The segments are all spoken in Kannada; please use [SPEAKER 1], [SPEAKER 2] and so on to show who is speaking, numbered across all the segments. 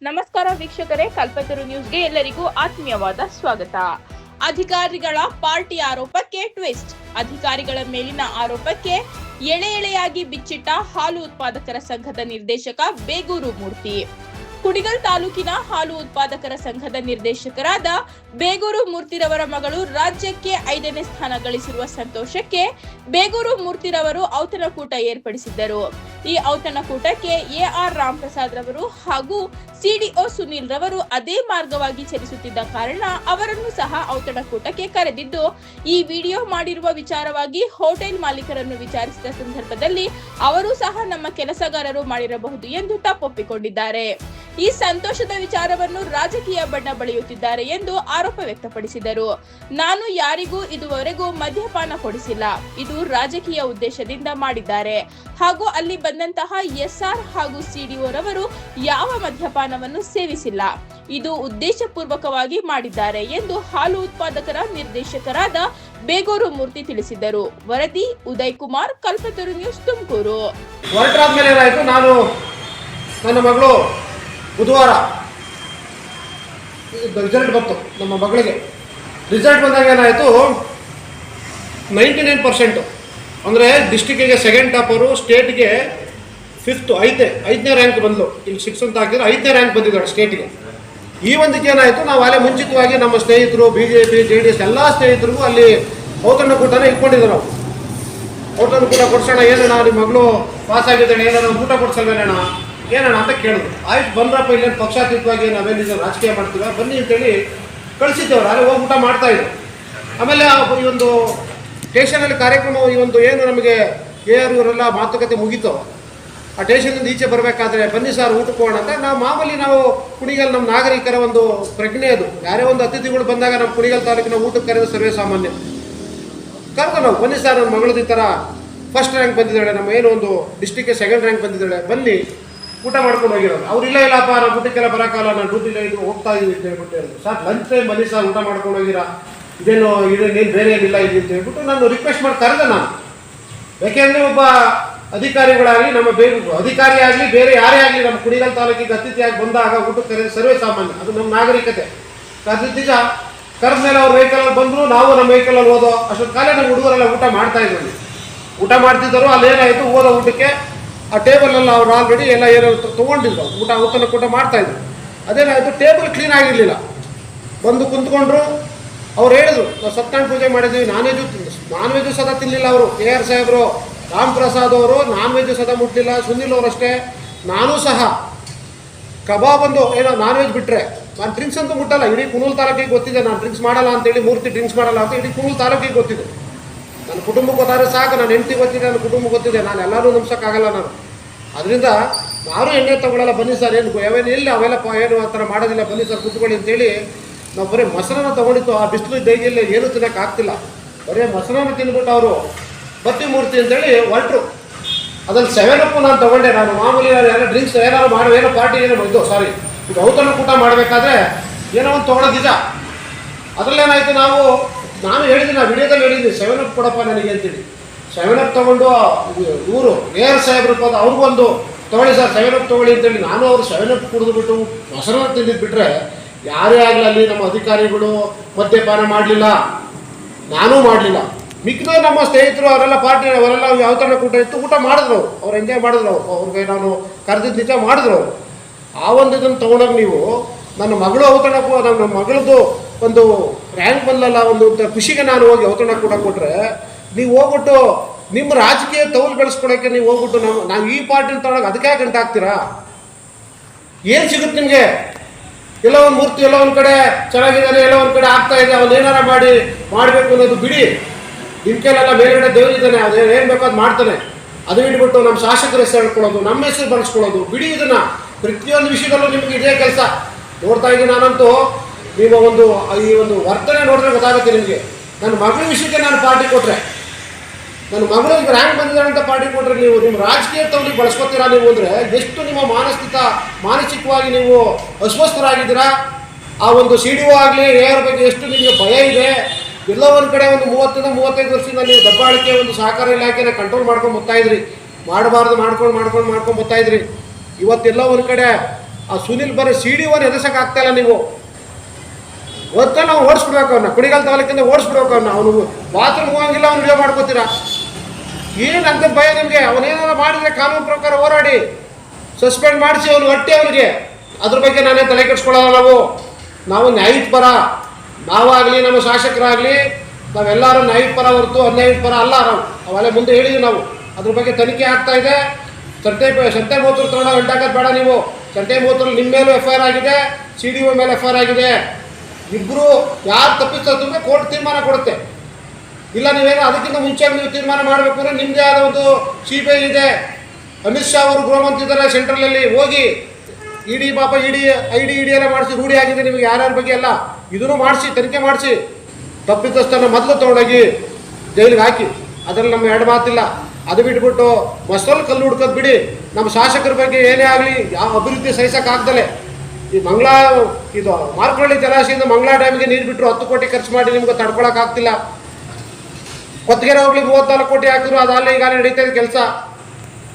[SPEAKER 1] ನಮಸ್ಕಾರ ವೀಕ್ಷಕರೇ, ಕಲ್ಪತರು ನ್ಯೂಸ್ಗೆ ಎಲ್ಲರಿಗೂ ಆತ್ಮೀಯವಾದ ಸ್ವಾಗತ. ಅಧಿಕಾರಿಗಳ ಪಾರ್ಟಿ ಆರೋಪಕ್ಕೆ ಟ್ವಿಸ್ಟ್. ಅಧಿಕಾರಿಗಳ ಮೇಲಿನ ಆರೋಪಕ್ಕೆ ಎಳೆ ಎಳೆಯಾಗಿ ಬಿಚ್ಚಿಟ್ಟ ಹಾಲು ಉತ್ಪಾದಕರ ಸಂಘದ ನಿರ್ದೇಶಕ ಬೇಗೂರು ಮೂರ್ತಿ. ಕುಣಿಗಲ್ ತಾಲೂಕಿನ ಹಾಲು ಉತ್ಪಾದಕರ ಸಂಘದ ನಿರ್ದೇಶಕರಾದ ಬೇಗೂರು ಮೂರ್ತಿರವರ ಮಗಳು ರಾಜ್ಯಕ್ಕೆ 5ನೇ ಸ್ಥಾನ ಗಳಿಸಿರುವ ಸಂತೋಷಕ್ಕೆ ಬೇಗೂರು ಮೂರ್ತಿರವರು ಔತಣಕೂಟ ಏರ್ಪಡಿಸಿದ್ದರು. ಈ ಔತಣಕೂಟಕ್ಕೆ AR ರಾಮಪ್ರಸಾದ್ ರವರು ಹಾಗೂ CDO ಸುನೀಲ್ ರವರು ಅದೇ ಮಾರ್ಗವಾಗಿ ಚಲಿಸುತ್ತಿದ್ದ ಕಾರಣ ಅವರನ್ನು ಸಹ ಔತಣಕೂಟಕ್ಕೆ ಕರೆದಿದ್ದು, ಈ ವಿಡಿಯೋ ಮಾಡಿರುವ ವಿಚಾರವಾಗಿ ಹೋಟೆಲ್ ಮಾಲೀಕರನ್ನು ವಿಚಾರಿಸಿದ ಸಂದರ್ಭದಲ್ಲಿ ಅವರು ಸಹ ನಮ್ಮ ಕೆಲಸಗಾರರು ಮಾಡಿರಬಹುದು ಎಂದು ತಪ್ಪೊಪ್ಪಿಕೊಂಡಿದ್ದಾರೆ. ಈ ಸಂತೋಷದ ವಿಚಾರವನ್ನು ರಾಜಕೀಯ ಬಣ್ಣ ಬಳಿಯುತ್ತಿದ್ದಾರೆ ಎಂದು ಆರೋಪ ವ್ಯಕ್ತಪಡಿಸಿದರು. ನಾನು ಯಾರಿಗೂ ಇದುವರೆಗೂ ಮದ್ಯಪಾನ ಕೊಡಿಸಿಲ್ಲ, ಇದು ರಾಜಕೀಯ ಉದ್ದೇಶದಿಂದ ಮಾಡಿದ್ದಾರೆ ಹಾಗೂ ಅಲ್ಲಿ ಬಂದಂತಹ SR ಹಾಗೂ CDO ರವರು ಯಾವ ಮದ್ಯಪಾನವನ್ನು ಸೇವಿಸಿಲ್ಲ, ಇದು ಉದ್ದೇಶಪೂರ್ವಕವಾಗಿ ಮಾಡಿದ್ದಾರೆ ಎಂದು ಹಾಲು ಉತ್ಪಾದಕರ ನಿರ್ದೇಶಕರಾದ ಬೇಗೂರು ಮೂರ್ತಿ ತಿಳಿಸಿದರು. ವರದಿ ಉದಯ್ ಕುಮಾರ್, ಕಲ್ಪತರು ನ್ಯೂಸ್, ತುಮಕೂರು.
[SPEAKER 2] ನಾನು ನನ್ನ ಮಗಳು ಬುಧವಾರ ರಿಸಲ್ಟ್ ಬಂತು. ನಮ್ಮ ಮಗಳಿಗೆ ರಿಸಲ್ಟ್ ಬಂದಾಗ ಏನಾಯಿತು, 99% ಅಂದರೆ ಡಿಸ್ಟಿಕ್ಕಿಗೆ ಸೆಕೆಂಡ್ ಟಾಪರು, ಸ್ಟೇಟ್ಗೆ 5ನೇ ರ್ಯಾಂಕ್ ಬಂದಳು. ಇಲ್ಲಿ 6 ಅಂತ ಹಾಕಿದ್ರೆ 5ನೇ ರ್ಯಾಂಕ್ ಬಂದಿದ್ದಾಳೆ ಸ್ಟೇಟ್ಗೆ. ಈ ಒಂದಕ್ಕೆ ಏನಾಯಿತು, ನಾವು ಅಲ್ಲೇ ಮುಂಚಿತವಾಗಿ ನಮ್ಮ ಸ್ನೇಹಿತರು BJP JDS ಎಲ್ಲ ಸ್ನೇಹಿತರಿಗೂ ಅಲ್ಲಿ ಔತಣಕೂಟನ ಇಟ್ಕೊಂಡಿದ್ದರು. ನಾವು ಔತಣಕೂಟ ಕೊಡ್ಸೋಣ, ಏನಣ್ಣ ನಿಮ್ಮ ಮಗಳು ಪಾಸ್ ಆಗಿದ್ದಾಳೆ, ಏನಾರ ಊಟ ಕೊಡ್ಸಲ್ವೇನಣ್ಣ ಏನಣ್ಣ ಅಂತ ಕೇಳಿದ್ರು. ಆಯ್ತು ಬಂದ್ರಪ್ಪ, ಇಲ್ಲೇನು ಪಕ್ಷಾತೀತವಾಗಿ ನಾವೇನಿದೆ ರಾಜಕೀಯ ಮಾಡ್ತೀವ ಬನ್ನಿ ಅಂತೇಳಿ ಕಳಿಸಿದ್ದೇವ್ರು. ಅಲ್ಲಿ ಹೋಗಿ ಊಟ ಮಾಡ್ತಾಯಿದ್ರು. ಆಮೇಲೆ ಈ ಒಂದು ಸ್ಟೇಷನಲ್ಲಿ ಕಾರ್ಯಕ್ರಮ ಈ ಒಂದು ಏನು ನಮಗೆ AR ಇವರೆಲ್ಲ ಮಾತುಕತೆ ಮುಗೀತು. ಆ ಸ್ಟೇಷನಿಂದ ಈಚೆ ಬರಬೇಕಾದ್ರೆ ಬನ್ನಿ ಸರ್ ಊಟಕ್ಕೆ ಹೋಗೋಣ ಅಂತ ನಾವು ಕುಣಿಗಲ್ ನಮ್ಮ ನಾಗರಿಕರ ಒಂದು ಪ್ರಜ್ಞೆ ಅದು. ಯಾರೇ ಒಂದು ಅತಿಥಿಗಳು ಬಂದಾಗ ನಮ್ಮ ಕುಣಿಗಲ್ ತಾಲೂಕಿನ ಊಟಕ್ಕೆ ಕರೆದು ಸರ್ವೇ ಸಾಮಾನ್ಯ ಕರೆದು ನಾವು ಬನ್ನಿ ಸರ್ ನನ್ನ ಮಗಳದ್ದು ಈ ಥರ ಫಸ್ಟ್ ರ್ಯಾಂಕ್ ಬಂದಿದ್ದಾಳೆ, ನಮ್ಮ ಏನೋ ಒಂದು ಡಿಸ್ಟಿಕ್ಗೆ ಸೆಕೆಂಡ್ ರ್ಯಾಂಕ್ ಬಂದಿದ್ದಾಳೆ, ಬನ್ನಿ ಊಟ ಮಾಡ್ಕೊಂಡು ಹೋಗಿರೋದು. ಅವ್ರು ಇಲ್ಲಪ್ಪ ನಾವು ಊಟಕ್ಕೆಲ್ಲ ಬರೋಕ್ಕಲ್ಲ, ನಾನು ಡ್ಯೂಟಿಲ್ಲ ಇದು ಹೋಗ್ತಾ ಇದ್ದೀವಿ ಅಂತ ಹೇಳ್ಬಿಟ್ಟು ಹೇಳಿದ್ರು. ಸರ್ ಲಂಚ್ ಟೈಮ್ ಬನ್ನಿ ಸರ್ ಊಟ ಮಾಡ್ಕೊಂಡು ಹೋಗಿರ, ಇದೇನು ಬೇರೆ ಏನಿಲ್ಲ ಇದು ಅಂತ ಹೇಳ್ಬಿಟ್ಟು ನಾನು ರಿಕ್ವೆಸ್ಟ್ ಮಾಡಿ ಕರೆದೆ ನಾನು. ಯಾಕೆಂದರೆ ಒಬ್ಬ ಅಧಿಕಾರಿಗಳಾಗಲಿ ನಮ್ಮ ಅಧಿಕಾರಿ ಆಗಲಿ ಬೇರೆ ಯಾರೇ ಆಗಲಿ ನಮ್ಮ ಕುಣಿಗಲ್ ತಾಲೂಕಿಗೆ ಅತಿಥಿಯಾಗಿ ಬಂದಾಗ ಊಟಕ್ಕೆ ಕರೆದು ಸರ್ವೇ ಸಾಮಾನ್ಯ, ಅದು ನಮ್ಮ ನಾಗರಿಕತೆ. ನಿಜ ಕರೆದ ಮೇಲೆ ಅವ್ರು ವೆಹಿಕಲಲ್ಲಿ ಬಂದರು, ನಾವು ನಮ್ಮ ವೆಹಿಕಲಲ್ಲಿ ಹೋದೋ ಅಷ್ಟೊಂದು ಕಾಲ ನಮ್ಮ ಹುಡುಗರೆಲ್ಲ ಊಟ ಮಾಡ್ತಾಯಿದ್ವಿ. ಊಟ ಮಾಡ್ತಿದ್ದರು. ಅಲ್ಲೇನಾಯಿತು, ಓದೋ ಊಟಕ್ಕೆ ಆ ಟೇಬಲಲ್ಲಿ ಅವ್ರು ಆಲ್ರೆಡಿ ಎಲ್ಲ ಏನೋ ತೊಗೊಂಡಿದ್ರು, ಔತಣಕೂಟ ಮಾಡ್ತಾಯಿದ್ರು. ಅದೇನಾಯಿತು, ಟೇಬಲ್ ಕ್ಲೀನ್ ಆಗಿರಲಿಲ್ಲ. ಬಂದು ಕುಂತ್ಕೊಂಡ್ರು. ಅವ್ರು ಹೇಳಿದ್ರು ನಾವು ಸತ್ಯನಾರಾಯಣ ಪೂಜೆ ಮಾಡಿದ್ವಿ, ನಾನ್ ವೆಜ್ ಸದಾ ತಿನ್ನಲಿಲ್ಲ ಅವರು. AR ಸಾಹೇಬರು, ರಾಮಪ್ರಸಾದ್ ಅವರು ನಾನ್ ವೆಜ್ ಸದಾ ಮುಟ್ಟಲಿಲ್ಲ, ಸುನಿಲ್ ಅವರಷ್ಟೇ. ನಾನೂ ಸಹ ಕಬಾಬ್ ಒಂದು ಏನೋ ನಾನ್ ವೆಜ್ ಬಿಟ್ಟರೆ ನಾನು ಡ್ರಿಂಕ್ಸ್ ಅಂತೂ ಮುಟ್ಟಲ್ಲ. ಇಡೀ ಕುಣೂಲ್ ತಾಲೂಕಿಗೆ ಗೊತ್ತಿದೆ ನಾನು ಡ್ರಿಂಕ್ಸ್ ಮಾಡಲ್ಲ ಅಂತೇಳಿ, ಮೂರ್ತಿ ಡ್ರಿಂಕ್ಸ್ ಮಾಡಲ್ಲ ಅಂತ ಇಡೀ ಕುಣೂಲ್ ತಾಲೂಕಿಗೆ ಗೊತ್ತಿದೆ. ನನ್ನ ಕುಟುಂಬಕ್ಕೆ ಗೊತ್ತಾದ್ರೆ ಸಾಕು, ನನ್ನ ಹೆಂಡತಿ ಗೊತ್ತಿದೆ, ನನ್ನ ಕುಟುಂಬ ಗೊತ್ತಿದೆ, ನಾನು ಎಲ್ಲರೂ ನಂಬಿಸೋಕ್ಕಾಗಲ್ಲ ನಾನು. ಅದರಿಂದ ಯಾರೂ ಎಣ್ಣೆ ತೊಗೊಳ್ಳಲ್ಲ, ಬನ್ನಿ ಸರ್ ಏನು ಇಲ್ಲ ಅವೆಲ್ಲ ಏನು ಆ ಥರ ಮಾಡೋದಿಲ್ಲ, ಬನ್ನಿ ಸರ್ ಕೂತ್ಕೊಳ್ಳಿ ಅಂತೇಳಿ ನಾವು ಬರೀ ಮೊಸರನ್ನ ತೊಗೊಂಡಿತ್ತು. ಆ ಬಿಸಿಲು ದೈಗಿಲ್ಲ, ಏನೂ ತಿನ್ನೋಕ್ಕಾಗ್ತಿಲ್ಲ, ಬರೀ ಮೊಸರನ್ನ ತಿಂದ್ಬಿಟ್ಟು ಅವರು ಬತ್ತಿ ಮೂರ್ತಿ ಅಂತೇಳಿ ಹೊರಟರು. ಅದ್ರಲ್ಲಿ 7 ಅಪ್ ನಾನು ತೊಗೊಂಡೆ. ನಾನು ಮಾಮೂಲಿ ಏನೋ ಡ್ರಿಂಕ್ಸ್ ಏನಾದ್ರು ಮಾಡೋ ಏನೋ ಪಾರ್ಟಿ ಏನೋ ಇದು ಇದು ಔತಣಕೂಟ ಮಾಡಬೇಕಾದ್ರೆ ಏನೋ ಒಂದು ತೊಗೊಳೋದು ನಿಜ. ಅದರಲ್ಲೇನಾಯಿತು, ನಾನು ಹೇಳಿದ್ದೀನಿ, ನಾನು ವಿಡಿಯೋದಲ್ಲಿ ಹೇಳಿದ್ದೀನಿ 7 ಅಪ್ ಕೊಡಪ್ಪ ನನಗೆ ಅಂತೇಳಿ. 7 ಅಪ್ ತೊಗೊಂಡು ಇವರು AR ಸಾಹೇಬ್ರು ಅವ್ರಿಗೊಂದು ತೊಗೊಳ್ಳಿ ಸರ್ 7 ಅಪ್ ತೊಗೊಳ್ಳಿ ಅಂತೇಳಿ ನಾನು ಅವರು 7 ಅಪ್ ಕುಡಿದ್ಬಿಟ್ಟು ಮೊಸರನ್ನ ತಿಂದಿದ್ದು ಬಿಟ್ಟರೆ ಯಾರೇ ಆಗಲಿ ಅಲ್ಲಿ ನಮ್ಮ ಅಧಿಕಾರಿಗಳು ಮದ್ಯಪಾನ ಮಾಡಲಿಲ್ಲ, ನಾನೂ ಮಾಡಲಿಲ್ಲ. ಮಿಕ್ಕಿದ ನಮ್ಮ ಸ್ನೇಹಿತರು ಅವರೆಲ್ಲ ಪಾರ್ಟಿ ಅವರೆಲ್ಲ ಔತಣಕೂಟ ಇತ್ತು, ಊಟ ಮಾಡಿದ್ರು ಅವ್ರು ಎಂಜಾಯ್ ಮಾಡಿದ್ರು. ಅವ್ರಿಗೆ ನಾನು ಕರೆದಿದ್ದು ನಿಜ ಮಾಡಿದ್ರು ಅವರು. ಆ ಒಂದು ಇದನ್ನು ತೊಗೊಂಡಾಗ ನೀವು ನನ್ನ ಮಗಳು ನಮ್ಮ ಮಗಳದ್ದು ಒಂದು ರ್ಯಾಂಕ್ ಬಂದಲ್ಲ, ಒಂದು ಖುಷಿಗೆ ನಾನು ಹೋಗಿ ಔತಣಕೂಟ ಕೊಟ್ಟರೆ ನೀವು ಹೋಗ್ಬಿಟ್ಟು ನಿಮ್ಮ ರಾಜಕೀಯ ತೌಲು ಬೆಳೆಸ್ಕೊಳಕ್ಕೆ ನೀವು ಹೋಗ್ಬಿಟ್ಟು ನಾವು ಈ ಪಾರ್ಟಿನ ತೊಗೊಳಗೆ ಅದಕ್ಕೆ ಗಂಟೆ ಹಾಕ್ತೀರಾ? ಏನು ಸಿಗುತ್ತೆ ನಿಮಗೆ? ಎಲ್ಲ ಒಂದು ಮೂರ್ತಿ ಎಲ್ಲ ಒಂದು ಕಡೆ ಚೆನ್ನಾಗಿದ್ದಾನೆ, ಎಲ್ಲ ಒಂದು ಕಡೆ ಆಗ್ತಾ ಇದೆ, ಅವನು ಏನಾರ ಮಾಡಬೇಕು ಅನ್ನೋದು ಬಿಡಿ. ನಿಮ್ಮ ಕೈಲೆಲ್ಲ ಮೇಲ್ಗಡೆ ದೇವರಿದ್ದಾನೆ, ಅದು ಏನು ಬೇಕೋ ಅದು ಮಾಡ್ತಾನೆ. ಅದು ಬಿಟ್ಬಿಟ್ಟು ನಮ್ಮ ಶಾಸಕರ ಹೆಸರು ಹೇಳ್ಕೊಳ್ಳೋದು, ನಮ್ಮ ಹೆಸರು ಬಳಸ್ಕೊಳ್ಳೋದು ಬಿಡಿ. ಇದನ್ನು ಪ್ರತಿಯೊಂದು ವಿಷಯದಲ್ಲೂ ನಿಮಗೆ ಇದೇ ಕೆಲಸ ನೋಡ್ತಾ ಇದ್ದೀನಿ ನಾನಂತೂ. ನೀವು ಈ ಒಂದು ವರ್ತನೆ ನೋಡಿದ್ರೆ ಗೊತ್ತಾಗುತ್ತೆ ನಿಮಗೆ. ನನ್ನ ಮಗಳ ವಿಷಯಕ್ಕೆ ನಾನು ಪಾರ್ಟಿ ಕೊಟ್ಟರೆ, ನನ್ನ ಮಗಳಿಗೆ ರ್ಯಾಂಕ್ ಬಂದಿದ್ದಾಳೆ ಅಂತ ಪಾರ್ಟಿ ಕೊಟ್ಟರೆ ನೀವು ನಿಮ್ಮ ರಾಜಕೀಯ ತವರಿಗೆ ಬಳಸ್ಕೊತೀರಾ ನೀವು ಅಂದರೆ ಎಷ್ಟು ನಿಮ್ಮ ಮಾನಸಿಕವಾಗಿ ನೀವು ಅಸ್ವಸ್ಥರಾಗಿದ್ದೀರಾ. ಆ ಒಂದು CDO ಆಗಲಿ AR ಬಗ್ಗೆ ಎಷ್ಟು ನಿಮಗೆ ಭಯ ಇದೆ. ಎಲ್ಲ ಒಂದು ಕಡೆ ಒಂದು 30-35 ವರ್ಷದಿಂದ ನೀವು ದಬ್ಬಾಳಿಕೆ ಒಂದು ಸಹಕಾರ ಇಲಾಖೆನ ಕಂಟ್ರೋಲ್ ಮಾಡ್ಕೊಂಡು ಬರ್ತಾಯಿದ್ರಿ, ಮಾಡಬಾರ್ದು ಮಾಡ್ಕೊಂಡು ಬರ್ತಾಯಿದ್ರಿ. ಇವತ್ತೆಲ್ಲ ಒಂದು ಕಡೆ ಆ ಸುನಿಲ್ ಬರೀ CD1 ಎದಸಕ್ಕೆ ಆಗ್ತಾ ಇಲ್ಲ ನೀವು. ಒತ್ತ ನಾವು ಓಡಿಸ್ಬಿಡ್ಬೇಕು ಅವನ್ನ, ಕುಣಿಗಲ್ ತಾಲೂಕಿಂದ ಓಡಿಸ್ಬಿಡ್ಬೇಕು ಅವನು ಬಾತ್ರೂಮ್ ಹೋಗಂಗಿಲ್ಲ, ಅವ್ನು ವಿಡಿಯೋ ಮಾಡ್ಕೋತೀರಾ. ಏನಂತ ಭಯ ನಿಮಗೆ? ಅವನೇನಾದ್ರು ಮಾಡಿದರೆ ಕಾನೂನು ಪ್ರಕಾರ ಹೋರಾಡಿ ಸಸ್ಪೆಂಡ್ ಮಾಡಿಸಿ ಅವನು ಹೊಟ್ಟೆ ಅವನಿಗೆ. ಅದ್ರ ಬಗ್ಗೆ ನಾನೇ ತಲೆ ಕೆಡಿಸ್ಕೊಳ್ಳೋಲ್ಲ. ನಾವು ನ್ಯಾಯದ ಪರ, ನಾವಾಗಲಿ ನಮ್ಮ ಶಾಸಕರಾಗಲಿ ನಾವೆಲ್ಲರೂ ನ್ಯಾಯದ ಪರ ಹೊರತು ಅನ್ಯಾಯದ ಪರ ಅಲ್ಲ. ನಾವು ಅವೆಲ್ಲ ಮುಂದೆ ಹೇಳಿದ್ವಿ. ನಾವು ಅದ್ರ ಬಗ್ಗೆ ತನಿಖೆ ಆಗ್ತಾ ಇದೆ. ಸಂತೆ ಮೂತ್ರ ತೊಗೊಂಡು ಗಂಟಾಕೋದು ಬೇಡ ನೀವು. ಸಂತೆ ಮೂತ್ರ ನಿಮ್ಮ ಮೇಲೂ FIR ಆಗಿದೆ, CDO ಮೇಲೆ FIR ಆಗಿದೆ. ಇಬ್ಬರು ಯಾರು ತಪ್ಪಿಸ್ತಂದ್ರೆ ಕೋರ್ಟ್ ತೀರ್ಮಾನ ಕೊಡುತ್ತೆ. ಇಲ್ಲ ನೀವೇನು ಅದಕ್ಕಿಂತ ಮುಂಚೆ ನೀವು ತೀರ್ಮಾನ ಮಾಡಬೇಕು ಅಂದರೆ ನಿಮ್ಮದೇ ಆದ ಒಂದು CBI ಇದೆ. ಅಮಿತ್ ಶಾ ಅವರು ಗೃಹ ಮಂತ್ರಿ ಇದ್ದಾರೆ ಸೆಂಟ್ರಲಲ್ಲಿ. ಹೋಗಿ ಇಡಿ ಪಾಪ ಇಡಿ ಎಲ್ಲ ಮಾಡಿಸಿ ರೂಢಿ ಆಗಿದೆ ನಿಮಗೆ ಯಾರ್ಯಾರ ಬಗ್ಗೆ ಎಲ್ಲ. ಇದನ್ನು ಮಾಡಿಸಿ, ತನಿಖೆ ಮಾಡಿಸಿ, ತಪ್ಪಿತಸ್ಥನ ಮೊದಲು ತೊಗೊಂಡೋಗಿ ಜೈಲಿಗೆ ಹಾಕಿ. ಅದರಲ್ಲಿ ನಮ್ಮ ಎರಡು ಮಾತಿಲ್ಲ. ಅದು ಬಿಟ್ಬಿಟ್ಟು ಮಸಲ್ ಕಲ್ಲು ಹುಡ್ಕೋದು ಬಿಡಿ. ನಮ್ಮ ಶಾಸಕರ ಬಗ್ಗೆ ಏನೇ ಆಗಲಿ ಯಾವ ಅಭಿವೃದ್ಧಿ ಸಹಿಸೋಕ್ಕಾಗ್ದಲೆ ಈ ಇದು ಮಾರ್ಕಳ್ಳಿ ಜಲಾಶಯದಿಂದ ಮಂಗಳಾ ಡ್ಯಾಮ್ಗೆ ನೀರು ಬಿಟ್ಟರು 10 ಕೋಟಿ ಖರ್ಚು ಮಾಡಿ ನಿಮ್ಗೆ ತಡ್ಕೊಳಕ್ಕಾಗ್ತಿಲ್ಲ. ಕೊತ್ತಗೆರೆ ಹೋಗ್ಲಿ 34 ಕೋಟಿ ಹಾಕಿದ್ರು, ಅದಲ್ಲ ಈಗ ನಡೀತಾ ಇದೆ ಕೆಲಸ.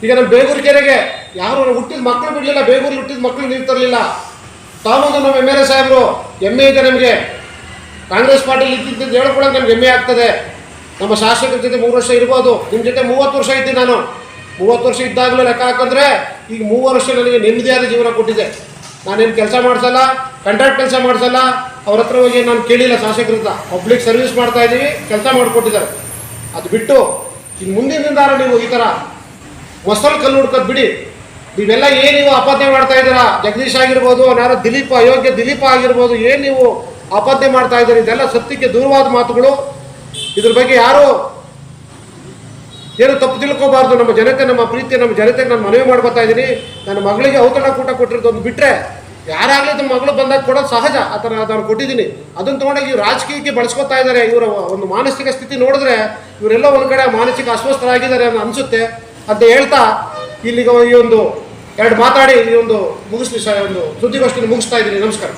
[SPEAKER 2] ಈಗ ನಮ್ಮ ಬೇಗೂರು ಕೆರೆಗೆ ಯಾರು ಹುಟ್ಟಿದ ಮಕ್ಕಳು ಬಿಡಲಿಲ್ಲ, ಬೇಗೂರು ಹುಟ್ಟಿದ ಮಕ್ಕಳು ನೀರು ತರಲಿಲ್ಲ. ತಾಮೂದು ನಮ್ಮ MLA ಸಾಹೇಬರು ಹೆಮ್ಮೆ ಇದೆ ನಮಗೆ. ಕಾಂಗ್ರೆಸ್ ಪಾರ್ಟಿಲಿ ಇದ್ದಿದ್ದು ಹೇಳ್ಕೊಳ್ಳೋಕೆ ನಮ್ಗೆ ಹೆಮ್ಮೆ ಆಗ್ತದೆ. ನಮ್ಮ ಶಾಸಕರ ಜೊತೆ 3 ವರ್ಷ ಇರ್ಬೋದು, ನಿಮ್ಮ ಜೊತೆ 30 ವರ್ಷ ಇದ್ದೀನಿ ನಾನು. 30 ವರ್ಷ ಇದ್ದಾಗಲೂ ಲೆಕ್ಕ ಹಾಕಿದ್ರೆ ಈಗ 3 ವರ್ಷ ನನಗೆ ನೆಮ್ಮದಿಯಾದ ಜೀವನ ಕೊಟ್ಟಿದೆ. ನಾನೇನು ಕೆಲಸ ಮಾಡಿಸಲ್ಲ, ಕಾಂಟ್ರಾಕ್ಟ್ ಕೆಲಸ ಮಾಡಿಸಲ್ಲ. ಅವ್ರ ಹತ್ರ ಹೋಗಿ ನಾನು ಕೇಳಿಲ್ಲ ಶಾಸಕರಿಂದ. ಪಬ್ಲಿಕ್ ಸರ್ವಿಸ್ ಮಾಡ್ತಾ ಇದ್ದೀವಿ, ಕೆಲಸ ಮಾಡಿಕೊಟ್ಟಿದ್ದಾರೆ. ಅದು ಬಿಟ್ಟು ಇನ್ನು ಮುಂದಿನ ದಿನದಾರ ನೀವು ಈ ಥರ ಮಸಲ್ ಕಲ್ಲು ಹುಡ್ಕೋದು ಬಿಡಿ. ನೀವೆಲ್ಲ ಏನು ನೀವು ಅಪದ್ಯ ಮಾಡ್ತಾ ಇದ್ದೀರಾ? ಜಗದೀಶ್ ಆಗಿರ್ಬೋದು, ಯಾರೋ ದಿಲೀಪ, ಅಯೋಗ್ಯ ದಿಲೀಪ ಆಗಿರ್ಬೋದು, ಏನು ನೀವು ಅಪದ್ಯ ಮಾಡ್ತಾ ಇದ್ದೀರಿ? ಇದೆಲ್ಲ ಸತ್ಯಕ್ಕೆ ದೂರವಾದ ಮಾತುಗಳು. ಇದ್ರ ಬಗ್ಗೆ ಯಾರು ಏನು ತಪ್ಪು ತಿಳ್ಕೋಬಾರ್ದು. ನಮ್ಮ ಜನತೆ, ನಮ್ಮ ಪ್ರೀತಿ, ನಮ್ಮ ಜನತೆಗೆ ನಾನು ಮನವಿ ಮಾಡ್ಕೊತಾ ಇದ್ದೀನಿ. ನನ್ನ ಮಗಳಿಗೆ ಔತಣ ಕೊಟ್ಟಿರೋದು ಒಂದು ಬಿಟ್ಟರೆ ಯಾರಾಗಲಿ ನಮ್ಮ ಮಗಳು ಬಂದಾಗ ಕೊಡೋದು ಸಹಜ. ಆ ಥರ ಅದನ್ನು ಕೊಟ್ಟಿದ್ದೀನಿ. ಅದನ್ನು ತೊಗೊಂಡಾಗ ಇವ್ರು ರಾಜಕೀಯಕ್ಕೆ ಬಳಸ್ಕೊತಾ ಇದ್ದಾರೆ. ಇವರ ಒಂದು ಮಾನಸಿಕ ಸ್ಥಿತಿ ನೋಡಿದ್ರೆ ಇವರೆಲ್ಲ ಒಂದು ಕಡೆ ಮಾನಸಿಕ ಅಸ್ವಸ್ಥರಾಗಿದ್ದಾರೆ ಅನ್ನೋ ಅನಿಸುತ್ತೆ ಅಂತ ಹೇಳ್ತಾ ಇಲ್ಲಿಗೆ ಈ ಒಂದು 2 ಮಾತಾಡಿ ಈ ಒಂದು ಸುದ್ದಿಗೋಷ್ಠಿನ ಮುಗಿಸ್ತಾ ಇದ್ದೀನಿ. ನಮಸ್ಕಾರ.